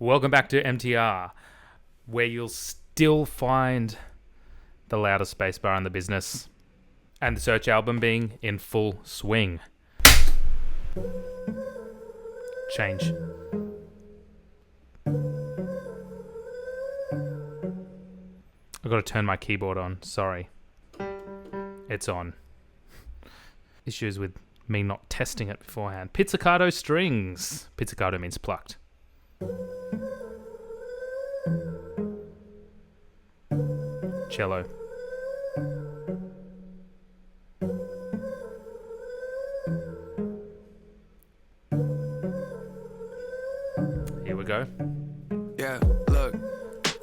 Welcome back to MTR, where you'll still find the loudest spacebar in the business, and the search album being in full swing. Change. I've got to turn my keyboard on, sorry. It's on. Issues with me not testing it beforehand. Pizzicato strings. Pizzicato means plucked. Cello. Here we go. Yeah, look,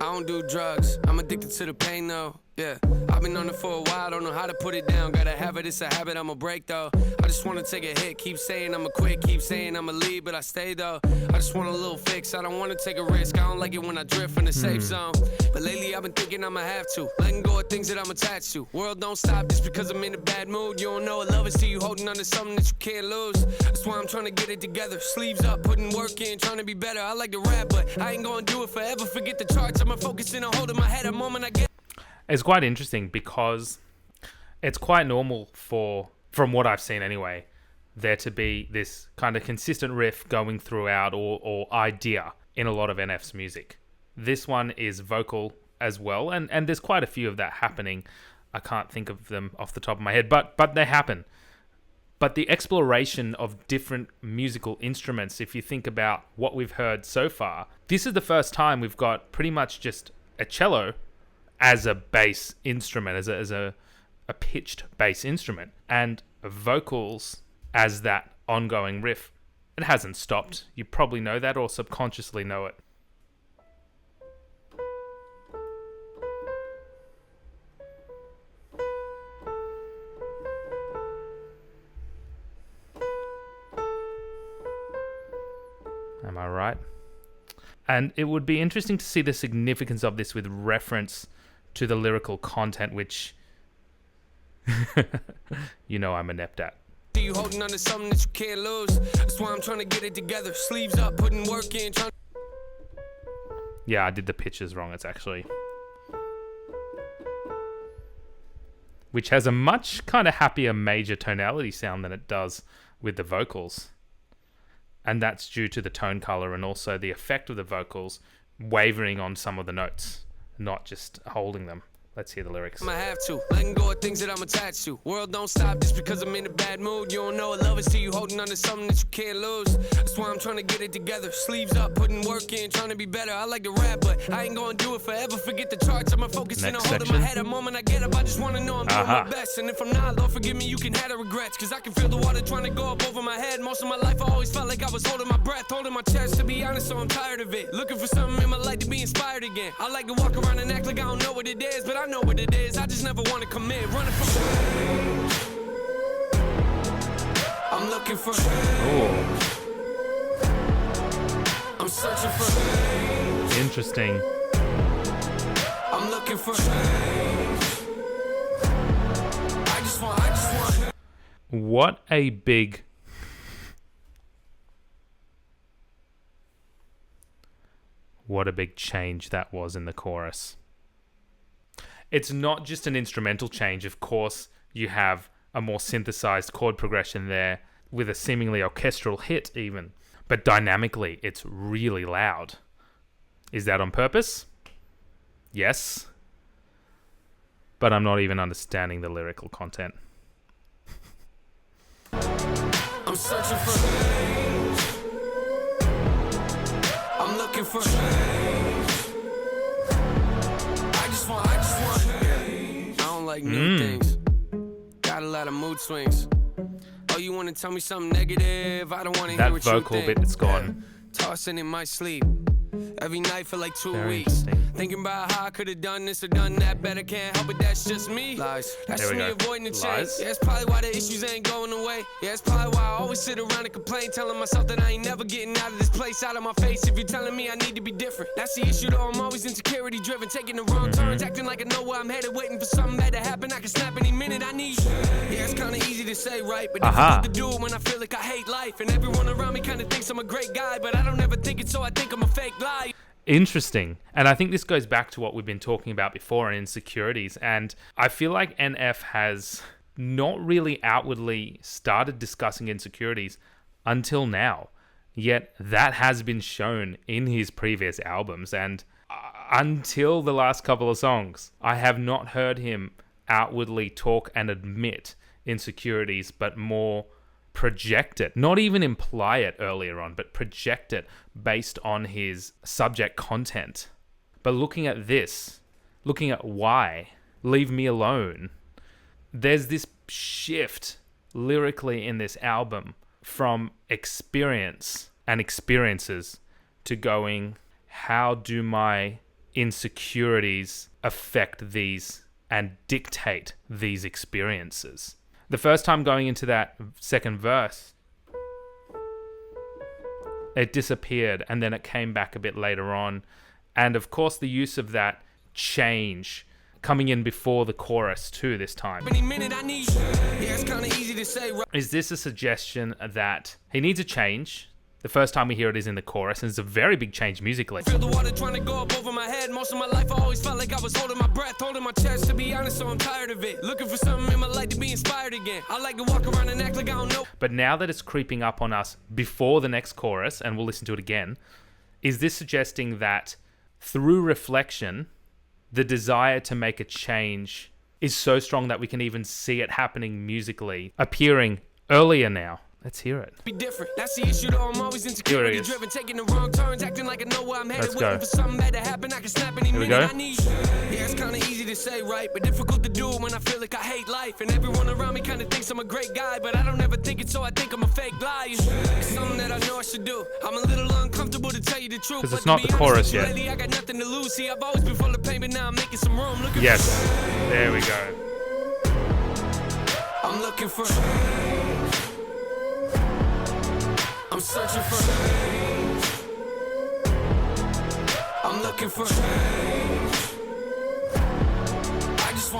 I don't do drugs. I'm addicted to the pain though. Yeah, I've been on it for a while, don't know how to put it down. Gotta have it, it's a habit, I'ma break though. I just wanna take a hit, keep saying I'ma quit, keep saying I'ma leave, but I stay though. I just want a little fix, I don't wanna take a risk. I don't like it when I drift from the safe zone. But lately I've been thinking I'ma have to, letting go of things that I'm attached to. World don't stop just because I'm in a bad mood. You don't know what love is till you holding on to something that you can't lose. That's why I'm trying to get it together, sleeves up, putting work in, trying to be better. I like to rap, but I ain't gonna do it forever. Forget the charts, I'ma focus in on holding my head a moment I get. It's quite interesting because it's quite normal from what I've seen anyway, there to be this kind of consistent riff going throughout or idea in a lot of NF's music. This one is vocal as well, and there's quite a few of that happening. I can't think of them off the top of my head, but they happen. But the exploration of different musical instruments, if you think about what we've heard so far, this is the first time we've got pretty much just a cello as a bass instrument, as a pitched bass instrument, and vocals as that ongoing riff. It hasn't stopped. You probably know that or subconsciously know it. Am I right? And it would be interesting to see the significance of this with reference to the lyrical content, which you know I'm inept at. You holding on to something that you can't lose. That's why I'm trying to get it together. Sleeves up, putting work in. Yeah, I did the pitches wrong. It's actually, which has a much kind of happier major tonality sound than it does with the vocals. And that's due to the tone color and also the effect of the vocals wavering on some of the notes, not just holding them. Let's hear the lyrics. I'ma have to, letting go of things that I'm attached to. World don't stop just because I'm in a bad mood. You don't know what love is till you holding on to something that you can't lose. That's why I'm trying to get it together. Sleeves up, putting work in, trying to be better. I like to rap, but I ain't gonna do it forever. Forget the charts, I'ma focus in on holding my head. A moment I get up, I just wanna know I'm doing my best. And if I'm not, Lord forgive me, you can have the regrets. Cause I can feel the water trying to go up over my head. Most of my life I always felt like I was holding my breath, holding my chest, to be honest, so I'm tired of it. Looking for something in my life to be inspired again. I like to walk around and act like I don't know what it is, but I know what it is. I just never want to commit, running from change. I'm looking for change. I'm searching for change. Interesting. I'm looking for change. I just want. What a big change that was in the chorus. It's not just an instrumental change. Of course, you have a more synthesized chord progression there with a seemingly orchestral hit even. But dynamically, it's really loud. Is that on purpose? Yes. But I'm not even understanding the lyrical content. I'm searching for change. I'm looking for change. I just want change. I don't like new things. Got a lot of mood swings. Oh, you want to tell me something negative? I don't want to hear what you think. That vocal bit is gone. Tossing in my sleep. Every night for like 2 Very weeks. interesting. Thinking about how I could have done this or done that better. Can't help it, that's just me. Lies. That's There we me go. avoiding the change. Lies. Yeah, that's probably why the issues ain't going away. Yeah, that's probably why I always sit around and complain, telling myself that I ain't never getting out of this place, out of my face. If you're telling me I need to be different, that's the issue though. I'm always insecurity driven, taking the wrong turns, acting like I know where I'm headed, waiting for something bad to happen. I can snap any minute I need. Yeah, it's kinda easy to say, right? But difficult to do when I feel like I hate life. And everyone around me kinda thinks I'm a great guy, but I don't ever think it, so I think I'm a fake. lie. Interesting. And I think this goes back to what we've been talking about before in insecurities. And I feel like NF has not really outwardly started discussing insecurities until now. Yet that has been shown in his previous albums. And until the last couple of songs, I have not heard him outwardly talk and admit insecurities, but more project it, not even imply it earlier on, but project it based on his subject content. But looking at this, looking at why, Leave Me Alone, there's this shift lyrically in this album from experience and experiences to going, how do my insecurities affect these and dictate these experiences? The first time going into that second verse, it disappeared and then it came back a bit later on. And of course, the use of that change coming in before the chorus too this time. Is this a suggestion that he needs a change? The first time we hear it is in the chorus, and it's a very big change musically. Feel the water trying to go up over my head. Most of my life I always felt like I was holding my breath, holding my chest, to be honest, so I'm tired of it. Looking for something in my life to be inspired again. I like to walk around and act like I don't know. But now that it's creeping up on us before the next chorus, and we'll listen to it again, is this suggesting that through reflection, the desire to make a change is so strong that we can even see it happening musically, appearing earlier now? Let's hear it. Be different. That's the issue though. I'm always insecurity driven, taking the wrong turns, acting like I know where I'm headed. Let's go. Waiting for something bad to happen. I can snap any minute I need. Yeah, it's kinda easy to say, right? But difficult to do when I feel like I hate life. And everyone around me kinda thinks I'm a great guy, but I don't ever think it, so I think I'm a fake liar. It's something that I know I should do. I'm a little uncomfortable to tell you the truth. Because it's not the chorus yet. Lately, I got nothing to lose. See, I've always been full of pain, but now I'm making some room. Yes. There we go. I'm looking for. I'm searching for. I'm looking for. I just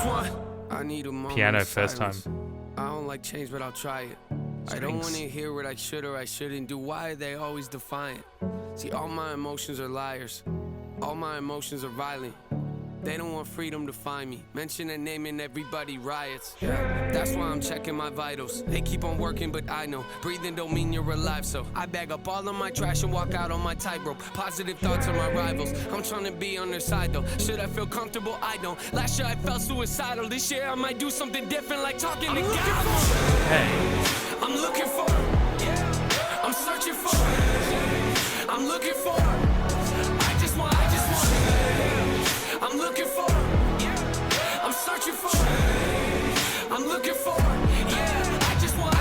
want. I need a moment. Piano of first silence. time. I don't like change, but I'll try it. I don't want to hear what I should or I shouldn't do. Why are they always defiant? See, all my emotions are liars. All my emotions are violent. They don't want freedom to find me. Mention a name and everybody riots. Yeah, that's why I'm checking my vitals. They keep on working, but I know breathing don't mean you're alive. So I bag up all of my trash and walk out on my tightrope. Positive thoughts on my rivals. I'm trying to be on their side though. Should I feel comfortable? I don't. Last year I felt suicidal. This year I might do something different, like talking to God. Hey. I'm looking for. Yeah. I'm searching for. I'm looking for. I just want. I'm looking for, yeah. I'm searching for, I'm looking for, yeah. I just want.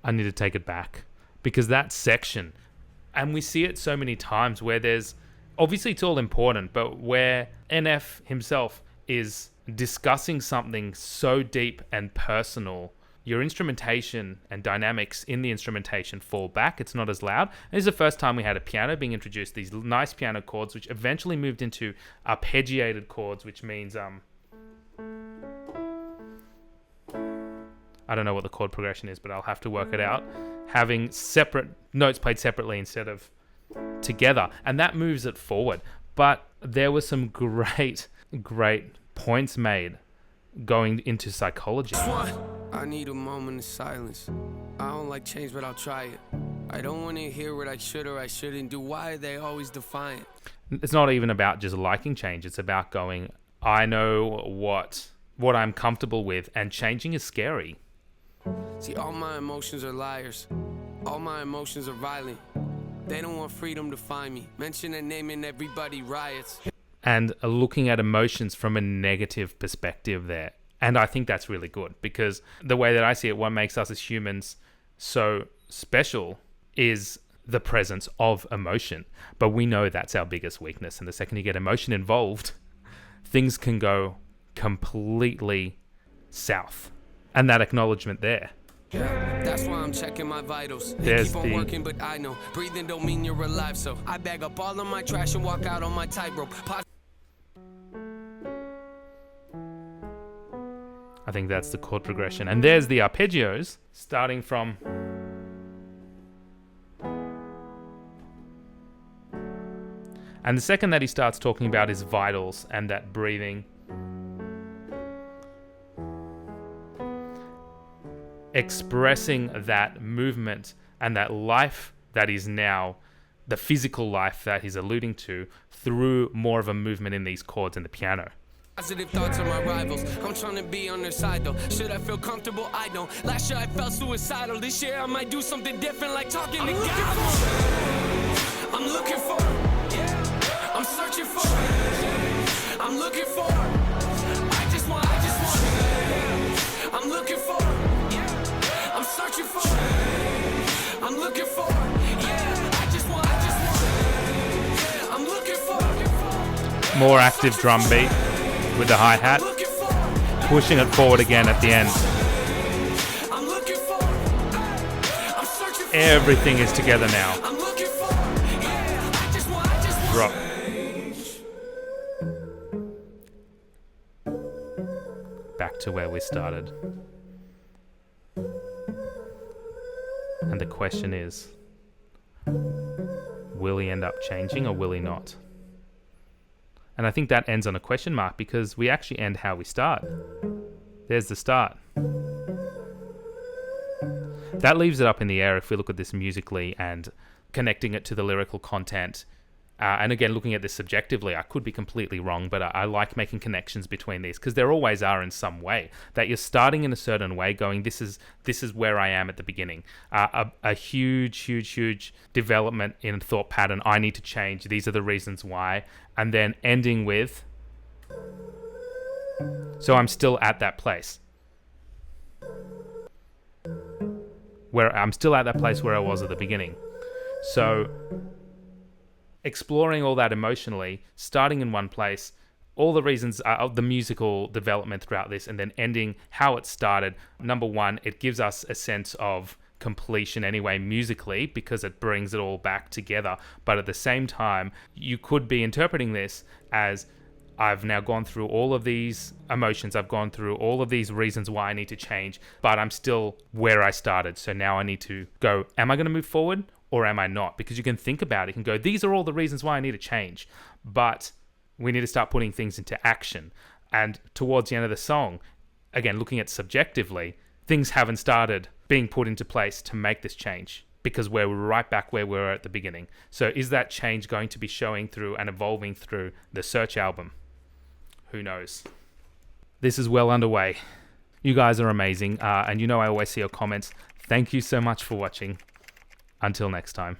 I need to take it back, because that section, and we see it so many times where there's, obviously it's all important, but where NF himself is discussing something so deep and personal, your instrumentation and dynamics in the instrumentation fall back. It's not as loud. This is the first time we had a piano being introduced, these nice piano chords, which eventually moved into arpeggiated chords, which means, I don't know what the chord progression is, but I'll have to work it out. Having separate notes played separately instead of together. And that moves it forward. But there were some great points made going into psychology. I need a moment of silence. I don't like change, but I'll try it. I don't want to hear what I should or I shouldn't do. Why are they always defiant? It's not even about just liking change. It's about going, I know what I'm comfortable with, and changing is scary. See, all my emotions are liars. All my emotions are violent. They don't want freedom to find me. Mention a name and everybody riots. And looking at emotions from a negative perspective there. And I think that's really good, because the way that I see it, what makes us as humans so special is the presence of emotion. But we know that's our biggest weakness. And the second you get emotion involved, things can go completely south. And that acknowledgement there. Yeah, that's why I'm checking my vitals. They There's keep on working, but I know breathing don't mean you're alive. So I bag up all of my trash and walk out on my tightrope. I think that's the chord progression. And there's the arpeggios, starting from... And the second that he starts talking about his vitals and that breathing, expressing that movement and that life that is now the physical life that he's alluding to through more of a movement in these chords in the piano. Positive thoughts on my rivals. I'm trying to be on their side though. Should I feel comfortable? I don't. Last year I felt suicidal. This year I might do something different, like talking to God. I'm looking for. I'm searching for. I'm looking for. I just want. I'm looking for. I'm searching for. I'm looking for. I just want. I'm looking for. More active drum beat with the hi-hat, pushing it forward again at the end. Everything is together now. Drop. Back to where we started. And the question is, will he end up changing or will he not? And I think that ends on a question mark because we actually end how we start. There's the start. That leaves it up in the air if we look at this musically and connecting it to the lyrical content. And again, looking at this subjectively, I could be completely wrong, but I like making connections between these because there always are in some way. That you're starting in a certain way, going, this is where I am at the beginning. A huge development in thought pattern. I need to change. These are the reasons why. And then ending with, so I'm still at that place. Where I'm still at that place where I was at the beginning. So exploring all that emotionally, starting in one place, all the reasons of the musical development throughout this, and then ending how it started. Number one, it gives us a sense of completion anyway musically because it brings it all back together. But at the same time, you could be interpreting this as I've now gone through all of these emotions, I've gone through all of these reasons why I need to change, but I'm still where I started. So now I need to go, am I going to move forward or am I not? Because you can think about it, you can go, these are all the reasons why I need to change, but we need to start putting things into action. And towards the end of the song, again, looking at subjectively, things haven't started being put into place to make this change because we're right back where we were at the beginning. So is that change going to be showing through and evolving through the Search album? Who knows? This is well underway. You guys are amazing. And I always see your comments. Thank you so much for watching. Until next time.